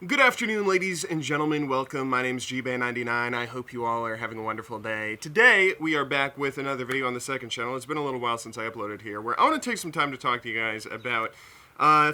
Good afternoon, ladies and gentlemen. Welcome. My name is GBay99. I hope you all are having a wonderful day. Today, we are back with another video on the second channel. It's been a little while since I uploaded here, where I want to take some time to talk to you guys about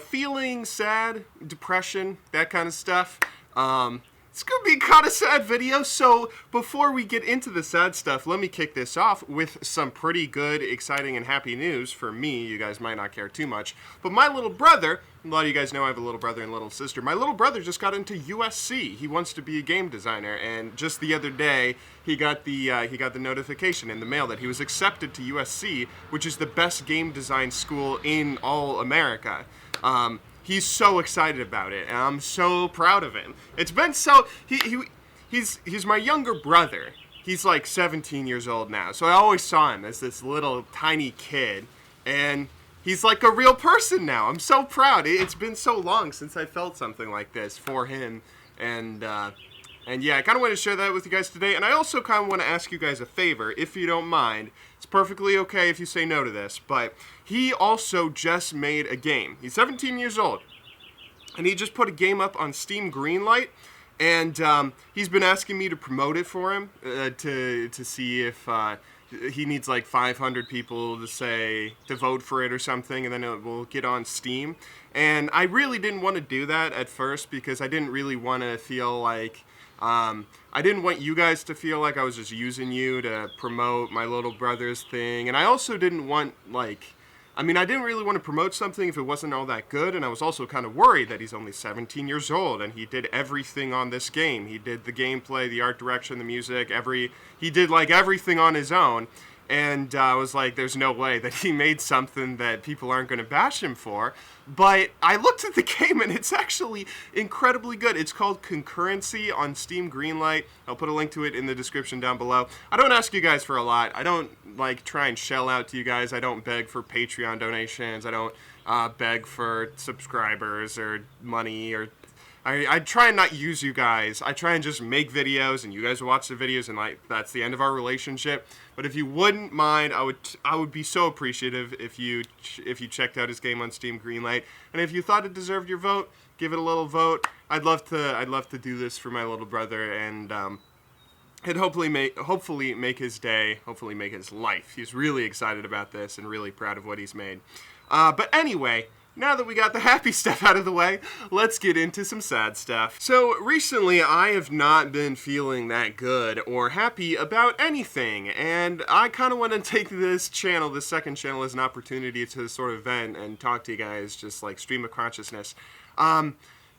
feeling sad, depression, that kind of stuff. It's going to be kind of sad video, so before we get into the sad stuff, let me kick this off with some pretty good, exciting, and happy news for me. You guys might not care too much, but my little brother, a lot of you guys know I have a little brother and little sister, my little brother just got into USC. He wants to be a game designer, and just the other day, he got the notification in the mail that he was accepted to USC, which is the best game design school in all America. He's so excited about it, and I'm so proud of him. It's been so... He's my younger brother. He's like 17 years old now, so I always saw him as this little tiny kid, and he's like a real person now. I'm so proud. It's been so long since I felt something like this for him, and yeah, I kind of want to share that with you guys today, and I also kind of want to ask you guys a favor, if you don't mind. It's perfectly okay if you say no to this, but he also just made a game. He's 17 years old, and he just put a game up on Steam Greenlight, and he's been asking me to promote it for him, to see if he needs like 500 people to vote for it or something, and then it will get on Steam. And I really didn't want to do that at first because I didn't really want to feel like... I didn't want you guys to feel like I was just using you to promote my little brother's thing, and I also didn't want, I didn't really want to promote something if it wasn't all that good, and I was also kind of worried that he's only 17 years old, and he did everything on this game. He did the gameplay, the art direction, the music, he did, everything on his own, and I was like, there's no way that he made something that people aren't going to bash him for. But I looked at the game, and it's actually incredibly good. It's called Concurrency on Steam Greenlight. I'll put a link to it in the description down below. I don't ask you guys for a lot. I don't, try and shell out to you guys. I don't beg for Patreon donations. I don't beg for subscribers or money or... I try and not use you guys. I try and just make videos, and you guys watch the videos, and that's the end of our relationship. But if you wouldn't mind, I would be so appreciative if you checked out his game on Steam Greenlight, and if you thought it deserved your vote, give it a little vote. I'd love to do this for my little brother, and hopefully make his day, hopefully make his life. He's really excited about this and really proud of what he's made. But anyway. Now that we got the happy stuff out of the way, let's get into some sad stuff. So, recently I have not been feeling that good or happy about anything, and I kind of want to take this second channel, as an opportunity to sort of vent and talk to you guys, just stream of consciousness.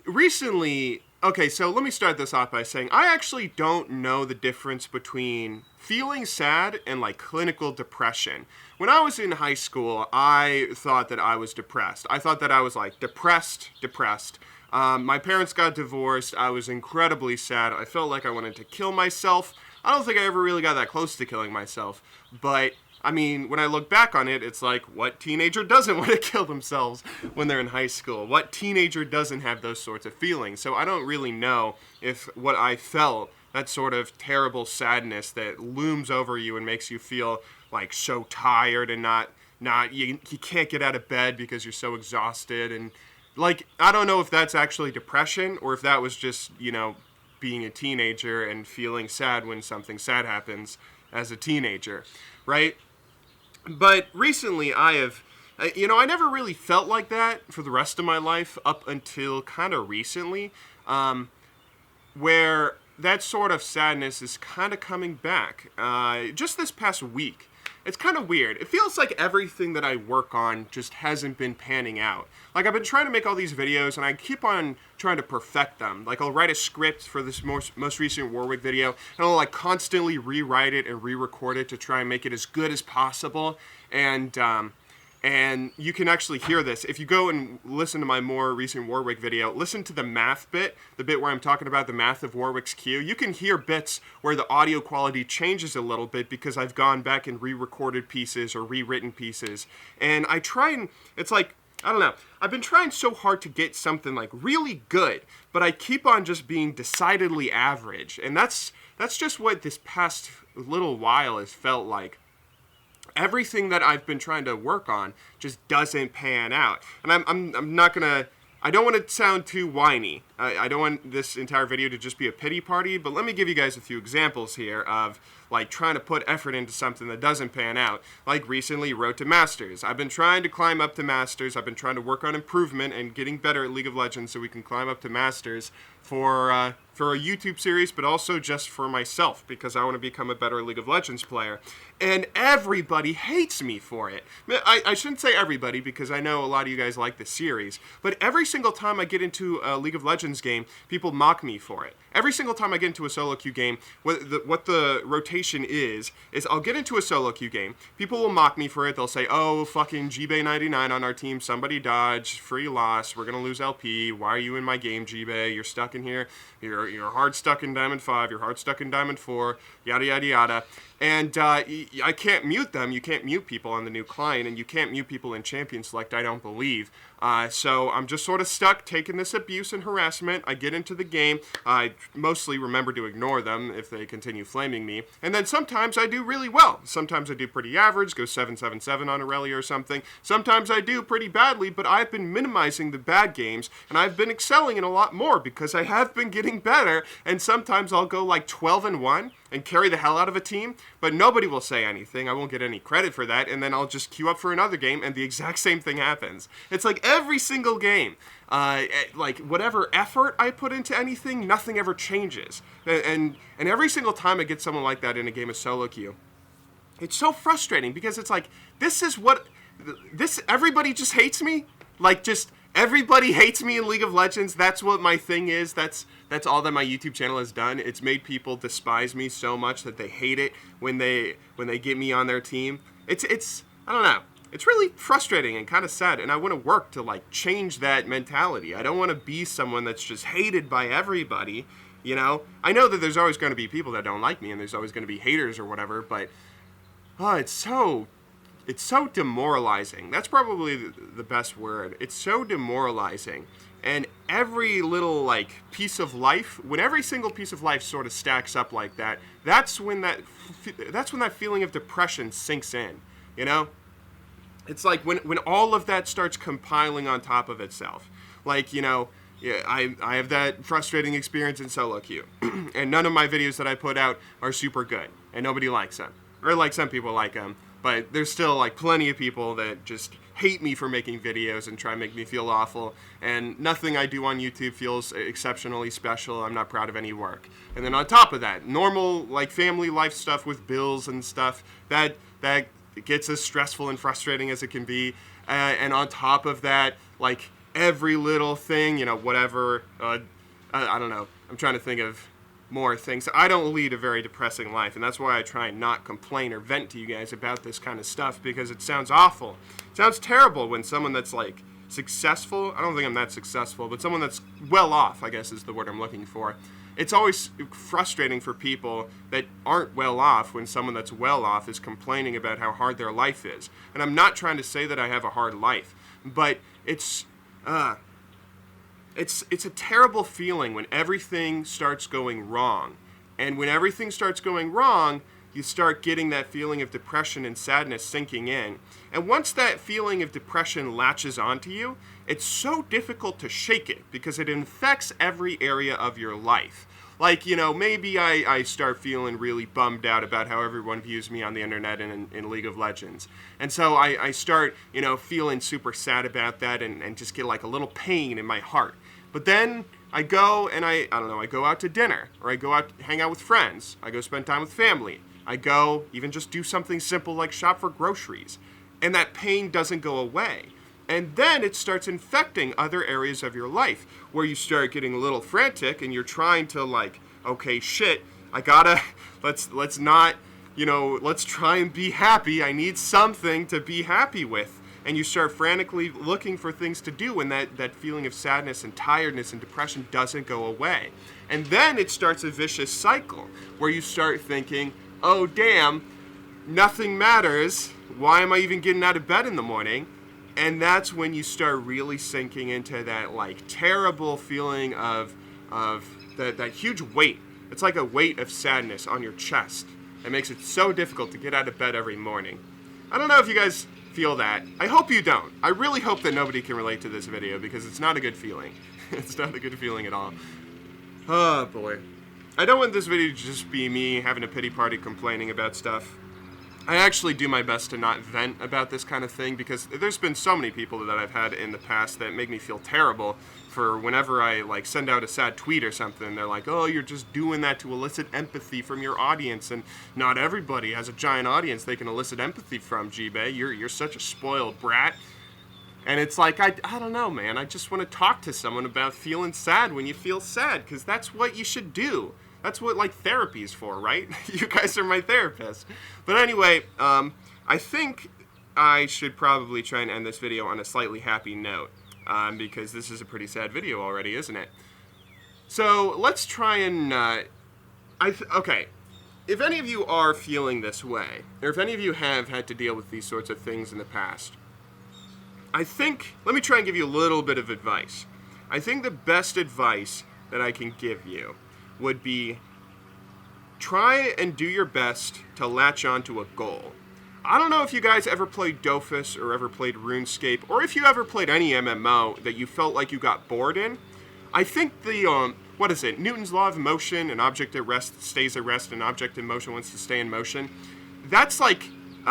Recently, okay, so let me start this off by saying I actually don't know the difference between feeling sad and clinical depression. When I was in high school, I thought that I was depressed. I thought that I was depressed. My parents got divorced. I was incredibly sad. I felt like I wanted to kill myself. I don't think I ever really got that close to killing myself, but when I look back on it, it's what teenager doesn't want to kill themselves when they're in high school? What teenager doesn't have those sorts of feelings? So I don't really know if what I felt, that sort of terrible sadness that looms over you and makes you feel so tired and you can't get out of bed because you're so exhausted, and I don't know if that's actually depression or if that was just, being a teenager and feeling sad when something sad happens as a teenager, right? But recently I never really felt like that for the rest of my life up until kind of recently, where that sort of sadness is kind of coming back. Just this past week, it's kind of weird. It feels like everything that I work on just hasn't been panning out. I've been trying to make all these videos, and I keep on trying to perfect them. I'll write a script for this most recent Warwick video, and I'll constantly rewrite it and re-record it to try and make it as good as possible. And you can actually hear this. If you go and listen to my more recent Warwick video, listen to the math bit, the bit where I'm talking about the math of Warwick's Q. You can hear bits where the audio quality changes a little bit because I've gone back and re-recorded pieces or rewritten pieces. And I try and, I don't know. I've been trying so hard to get something really good, but I keep on just being decidedly average. And that's just what this past little while has felt like. Everything that I've been trying to work on just doesn't pan out. And I'm not gonna I don't want to sound too whiny. I don't want this entire video to just be a pity party, but let me give you guys a few examples here of like trying to put effort into something that doesn't pan out. Like recently, Road to Masters. I've been trying to climb up to Masters. I've been trying to work on improvement and getting better at League of Legends so we can climb up to Masters for a YouTube series, but also just for myself because I want to become a better League of Legends player. And everybody hates me for it. I shouldn't say everybody because I know a lot of you guys like the series, but every single time I get into a League of Legends game, people mock me for it. Every single time I get into a solo queue game, what the rotation is I'll get into a solo queue game. People will mock me for it. They'll say, oh, fucking GBay99 on our team, somebody dodged, free loss, we're going to lose LP, why are you in my game, GBay, you're stuck in here, you're hard stuck in Diamond 5, you're hard stuck in Diamond 4, yada yada yada. And I can't mute them. You can't mute people on the new client, and you can't mute people in Champion Select, I don't believe. So I'm just sort of stuck taking this abuse and harassment. I get into the game. I mostly remember to ignore them if they continue flaming me. And then sometimes I do really well. Sometimes I do pretty average, go 7-7-7 on Aurelia or something. Sometimes I do pretty badly, but I've been minimizing the bad games, and I've been excelling in a lot more because I have been getting better, and sometimes I'll go like 12-1 and carry the hell out of a team, but nobody will say anything. I won't get any credit for that, and then I'll just queue up for another game, and the exact same thing happens. It's like every single game, like whatever effort I put into anything, nothing ever changes. And every single time I get someone like that in a game of solo queue, it's so frustrating because it's like, everybody just hates me? Like, just everybody hates me in League of Legends. That's what my thing is. That's all that my YouTube channel has done. It's made people despise me so much that they hate it when they get me on their team. It's I don't know. It's really frustrating and kind of sad, and I want to work to like change that mentality. I don't want to be someone that's just hated by everybody, you know? I know that there's always going to be people that don't like me, and there's always going to be haters or whatever, but it's so demoralizing. That's probably the best word. It's so demoralizing. And every little like piece of life, when every single piece of life sort of stacks up like that, that's when that feeling of depression sinks in, you know? It's like when all of that starts compiling on top of itself. Like, you know, yeah, I have that frustrating experience in solo queue. And none of my videos that I put out are super good. And nobody likes them. Or like some people like them. But there's still like plenty of people that just hate me for making videos and try to make me feel awful. And nothing I do on YouTube feels exceptionally special. I'm not proud of any work. And then on top of that, normal like family life stuff with bills and stuff, that gets as stressful and frustrating as it can be. And on top of that, like every little thing, you know, whatever, I don't know. I'm trying to think of more things. I don't lead a very depressing life, and that's why I try and not complain or vent to you guys about this kind of stuff, because it sounds awful. It sounds terrible when someone that's like successful, I don't think I'm that successful, but someone that's well off, I guess is the word I'm looking for. It's always frustrating for people that aren't well off when someone that's well off is complaining about how hard their life is. And I'm not trying to say that I have a hard life, but it's a terrible feeling when everything starts going wrong. And when everything starts going wrong, you start getting that feeling of depression and sadness sinking in. And once that feeling of depression latches onto you, it's so difficult to shake it because it infects every area of your life. Like, you know, maybe I start feeling really bummed out about how everyone views me on the internet and in League of Legends. And so I start, you know, feeling super sad about that and just get like a little pain in my heart. But then I go and I don't know, I go out to dinner, or I go out, hang out with friends. I go spend time with family. I go even just do something simple like shop for groceries. And that pain doesn't go away. And then it starts infecting other areas of your life where you start getting a little frantic and you're trying to like, okay, shit, I gotta, let's not, you know, let's try and be happy. I need something to be happy with. And you start frantically looking for things to do when that feeling of sadness and tiredness and depression doesn't go away. And then it starts a vicious cycle where you start thinking, oh damn, nothing matters. Why am I even getting out of bed in the morning? And that's when you start really sinking into that like terrible feeling of that huge weight. It's like a weight of sadness on your chest. It makes it so difficult to get out of bed every morning. I don't know if you guys feel that. I hope you don't. I really hope that nobody can relate to this video because it's not a good feeling. It's not a good feeling at all. Oh boy. I don't want this video to just be me having a pity party complaining about stuff. I actually do my best to not vent about this kind of thing because there's been so many people that I've had in the past that make me feel terrible for whenever I like send out a sad tweet or something. They're like, oh, you're just doing that to elicit empathy from your audience, and not everybody has a giant audience they can elicit empathy from, G-Bay. You're such a spoiled brat. And it's like, I don't know, man. I just want to talk to someone about feeling sad when you feel sad, because that's what you should do. That's what, like, therapy's for, right? You guys are my therapist. But anyway, I think I should probably try and end this video on a slightly happy note, because this is a pretty sad video already, isn't it? So, let's try and, okay. If any of you are feeling this way, or if any of you have had to deal with these sorts of things in the past, I think, let me try and give you a little bit of advice. I think the best advice that I can give you would be try and do your best to latch onto a goal. I don't know if you guys ever played Dofus or ever played RuneScape, or if you ever played any MMO that you felt like you got bored in. I think the, what is it, Newton's Law of Motion, an object at rest stays at rest, an object in motion wants to stay in motion. That's like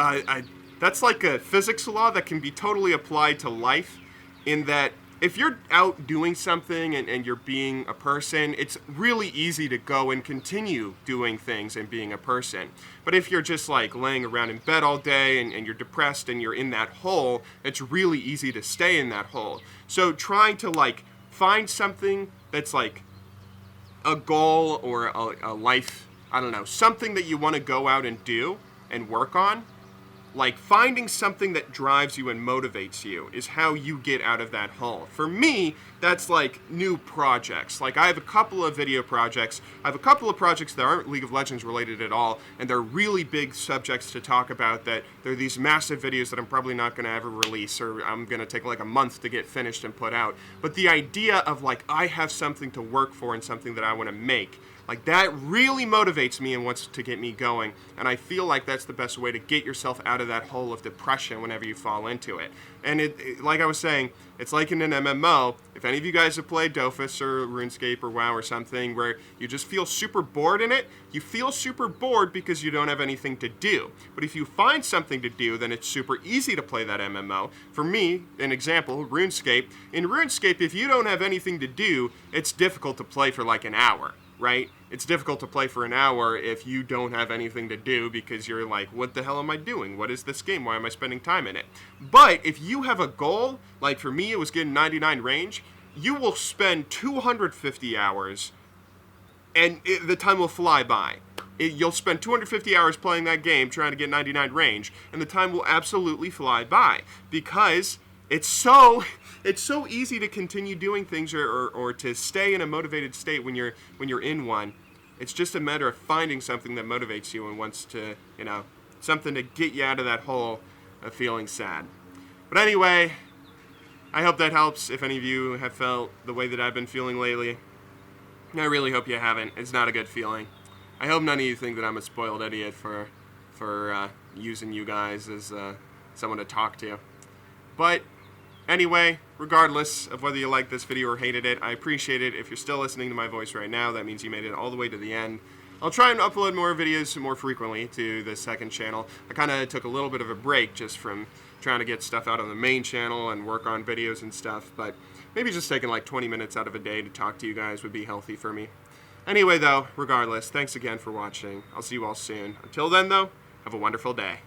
a physics law that can be totally applied to life, in that if you're out doing something and you're being a person, it's really easy to go and continue doing things and being a person. But if you're just like laying around in bed all day and you're depressed and you're in that hole, it's really easy to stay in that hole. So trying to like find something that's like a goal or a life, I don't know, something that you want to go out and do and work on. Like, finding something that drives you and motivates you is how you get out of that hole. For me, that's like new projects. Like, I have a couple of video projects. I have a couple of projects that aren't League of Legends related at all, and they're really big subjects to talk about. That they're these massive videos that I'm probably not going to ever release, or I'm going to take like a month to get finished and put out. But the idea of like, I have something to work for and something that I want to make, like, that really motivates me and wants to get me going, and I feel like that's the best way to get yourself out of that hole of depression whenever you fall into it. And like I was saying, it's like in an MMO. If any of you guys have played Dofus or RuneScape or WoW or something where you just feel super bored in it, you feel super bored because you don't have anything to do. But if you find something to do, then it's super easy to play that MMO. For me, an example, RuneScape. In RuneScape, if you don't have anything to do, it's difficult to play for like an hour. Right? It's difficult to play for an hour if you don't have anything to do because you're like, what the hell am I doing? What is this game? Why am I spending time in it? But if you have a goal, like for me it was getting 99 range, you will spend 250 hours and the time will fly by. You'll spend 250 hours playing that game trying to get 99 range, and the time will absolutely fly by because it's so easy to continue doing things or to stay in a motivated state when you're in one. It's just a matter of finding something that motivates you and wants to, you know, something to get you out of that hole of feeling sad. But anyway, I hope that helps if any of you have felt the way that I've been feeling lately. I really hope you haven't. It's not a good feeling. I hope none of you think that I'm a spoiled idiot for using you guys as someone to talk to. But anyway, regardless of whether you liked this video or hated it, I appreciate it. If you're still listening to my voice right now, that means you made it all the way to the end. I'll try and upload more videos more frequently to the second channel. I kind of took a little bit of a break just from trying to get stuff out on the main channel and work on videos and stuff, but maybe just taking like 20 minutes out of a day to talk to you guys would be healthy for me. Anyway, though, regardless, thanks again for watching. I'll see you all soon. Until then, though, have a wonderful day.